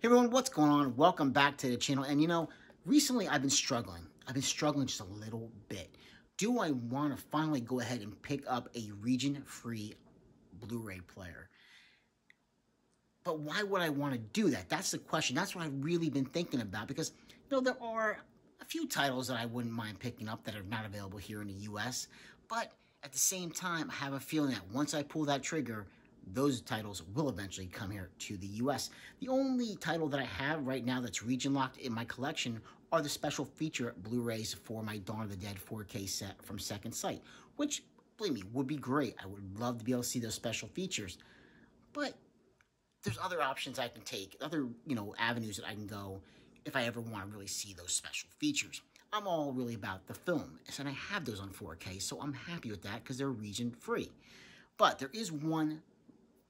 Hey everyone, what's going on? Welcome back to the channel. And recently I've been struggling. Just a little bit. Do I want to finally go ahead and pick up a region-free Blu-ray player? But why would I want to do that? That's the question. That's what I've really been thinking about because, there are a few titles that I wouldn't mind picking up that are not available here in the US. But at the same time, I have a feeling that once I pull that trigger, those titles will eventually come here to the US. The only title that I have right now that's region locked in my collection are the special feature Blu-rays for my Dawn of the Dead 4K set from Second Sight, which, believe me, would be great. I would love to be able to see those special features. But there's other options I can take, other, avenues that I can go if I ever want to really see those special features. I'm all really about the film, and I have those on 4K, so I'm happy with that because they're region free. But there is one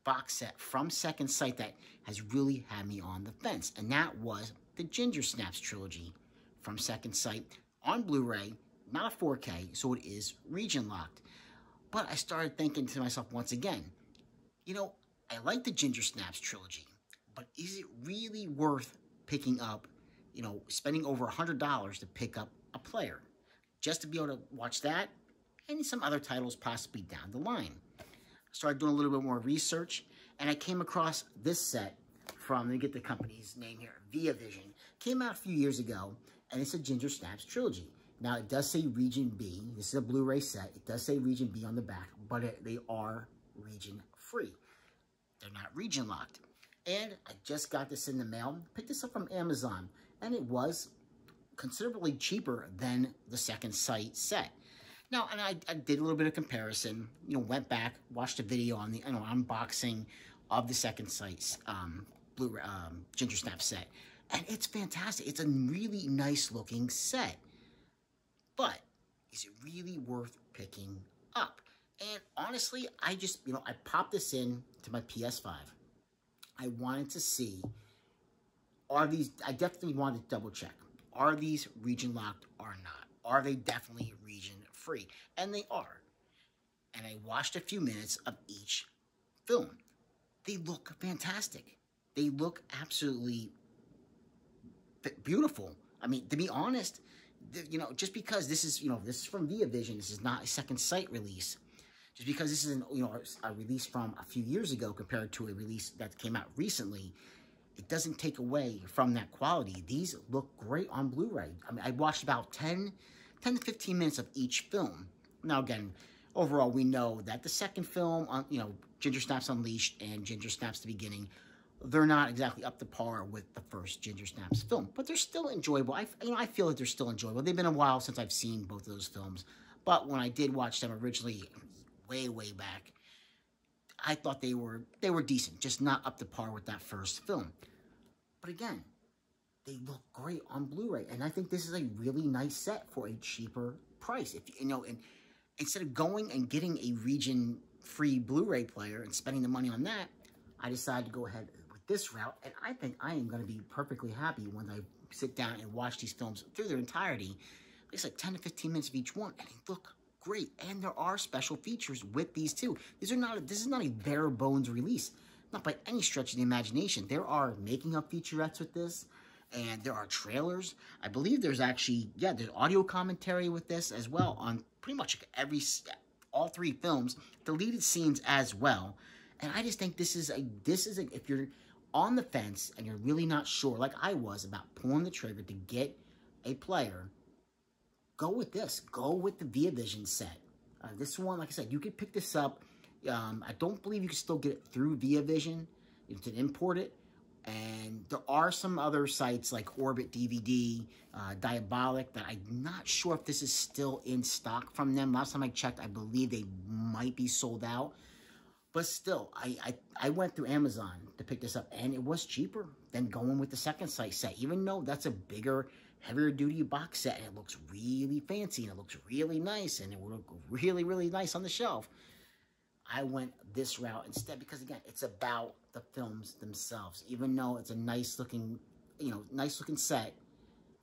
box set from Second Sight that has really had me on the fence, and that was the Ginger Snaps trilogy from Second Sight on Blu-ray, not a 4K, so it is region locked. But I started thinking to myself once again, I like the Ginger Snaps trilogy, but is it really worth picking up, spending over $100 to pick up a player just to be able to watch that and some other titles possibly down the line? Started doing a little bit more research, and I came across this set from, let me get the company's name here, ViaVision. Came out a few years ago, and it's a Ginger Snaps trilogy. Now, it does say Region B. This is a Blu-ray set. It does say Region B on the back, but they are region free. They're not region locked. And I just got this in the mail. Picked this up from Amazon, and it was considerably cheaper than the Second Sight set. Now, and I did a little bit of comparison, went back, watched a video on the unboxing of the Second Sight Blu-ray Ginger Snap set, and it's fantastic. It's a really nice looking set, but is it really worth picking up? And honestly, I just, I popped this in to my PS5. I wanted to see, I definitely wanted to double check. Are these region locked or not? Are they definitely region free? And they are. And I watched a few minutes of each film. They look fantastic. They look absolutely beautiful. I mean, to be honest, just because this is, this is from ViaVision, this is not a Second Sight release. Just because this is, a release from a few years ago compared to a release that came out recently, it doesn't take away from that quality. These look great on Blu-ray. I mean, I watched about 10 to 15 minutes of each film. Now, again, overall, we know that the second film, Ginger Snaps Unleashed and Ginger Snaps The Beginning, they're not exactly up to par with the first Ginger Snaps film, but they're still enjoyable. I feel like they're still enjoyable. They've been a while since I've seen both of those films, but when I did watch them originally, way back, I thought they were decent, just not up to par with that first film. But again, they look great on Blu-ray, and I think this is a really nice set for a cheaper price. If and instead of going and getting a region-free Blu-ray player and spending the money on that, I decided to go ahead with this route, and I think I am going to be perfectly happy when I sit down and watch these films through their entirety. It's like 10 to 15 minutes of each one, and they look great. And there are special features with these too. This is not a bare bones release, not by any stretch of the imagination. There are making of featurettes with this, and there are trailers. I believe there's actually, there's audio commentary with this as well on pretty much all three films, deleted scenes as well. And I just think this is if you're on the fence and you're really not sure, like I was, about pulling the trigger to get a player, go with this. Go with the ViaVision set. This one, like I said, you could pick this up. I don't believe you can still get it through ViaVision. You can import it. And there are some other sites like Orbit DVD, Diabolic, that I'm not sure if this is still in stock from them. Last time I checked, I believe they might be sold out. But still, I went through Amazon to pick this up, and it was cheaper than going with the Second Sight set, even though that's a bigger, heavier duty box set, and it looks really fancy, and it looks really nice, and it would look really, really nice on the shelf. I went this route instead because, again, it's about the films themselves. Even though it's a nice looking set,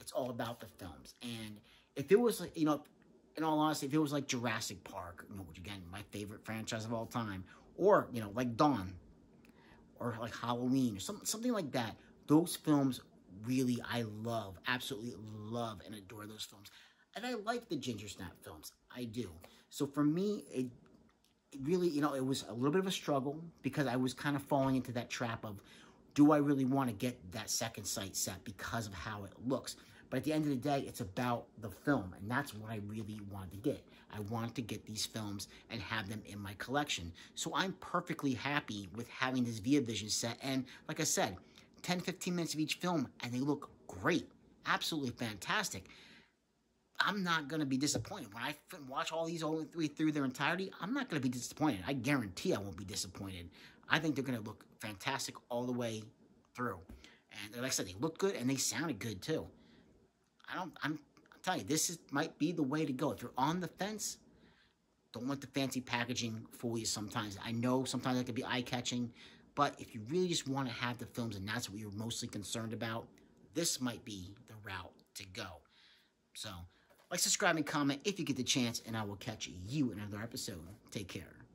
it's all about the films. And if it was, in all honesty, if it was like Jurassic Park, which, again, my favorite franchise of all time, or, like Dawn, or like Halloween, or something like that, Those films really, I love, absolutely love and adore those films. And I like the Ginger Snap films. I do. So for me, it really, it was a little bit of a struggle because I was kind of falling into that trap of, do I really want to get that second sight set because of how it looks? But at the end of the day, it's about the film, and that's what I really wanted to get. I wanted to get these films and have them in my collection. So I'm perfectly happy with having this ViaVision set, and like I said, 10, 15 minutes of each film, and they look great. Absolutely fantastic. I'm not going to be disappointed. When I watch all these all through their entirety, I'm not going to be disappointed. I guarantee I won't be disappointed. I think they're going to look fantastic all the way through. And like I said, they look good and they sounded good too. I'm telling you, might be the way to go. If you're on the fence, don't let the fancy packaging fool you sometimes. I know sometimes that can be eye-catching, but if you really just want to have the films and that's what you're mostly concerned about, this might be the route to go. So, like, subscribe, and comment if you get the chance, and I will catch you in another episode. Take care.